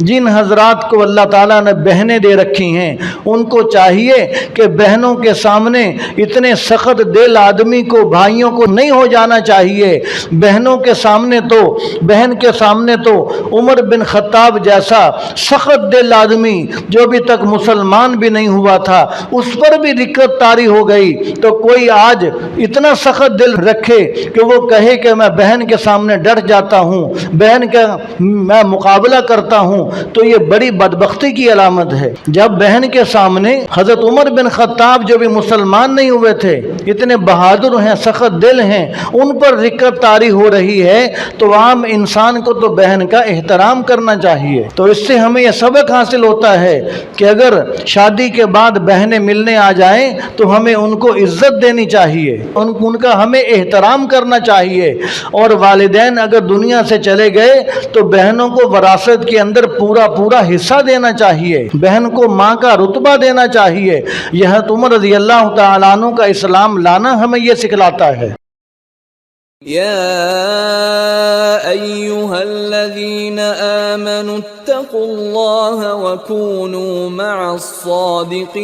جن حضرات کو اللہ تعالیٰ نے بہنیں دے رکھی ہیں ان کو چاہیے کہ بہنوں کے سامنے اتنے سخت دل آدمی کو بھائیوں کو نہیں ہو جانا چاہیے۔ بہنوں کے سامنے تو بہن کے سامنے تو عمر بن خطاب جیسا سخت دل آدمی جو ابھی تک مسلمان بھی نہیں ہوا تھا اس پر بھی رکت طاری ہو گئی، تو کوئی آج اتنا سخت دل رکھے کہ وہ کہے کہ میں بہن کے سامنے ڈٹ جاتا ہوں، بہن کا میں مقابلہ کرتا ہوں، تو یہ بڑی بدبختی کی علامت ہے۔ جب بہن کے سامنے حضرت عمر بن خطاب جو بھی مسلمان نہیں ہوئے تھے اتنے بہادر ہیں، سخت دل ہیں، ان پر رکت طاری ہو رہی ہے تو عام انسان کو تو بہن کا احترام کرنا چاہیے۔ تو اس سے ہمیں یہ سبق حاصل ہوتا ہے کہ اگر شادی کے بعد بہنیں ملنے آ جائیں تو ہمیں ان کو عزت دینی چاہیے، ان کا ہمیں احترام کرنا چاہیے، اور والدین اگر دنیا سے چلے گئے تو بہنوں کو وراثت کے اندر پورا حصہ دینا چاہیے، بہن کو ماں کا رتبہ دینا چاہیے۔ یہ حضرت عمر رضی اللہ تعالیٰ عنہ کا اسلام لانا ہمیں یہ سکھلاتا ہے۔ يا أيها الذين آمنوا اتقوا الله وكونوا مع الصادقين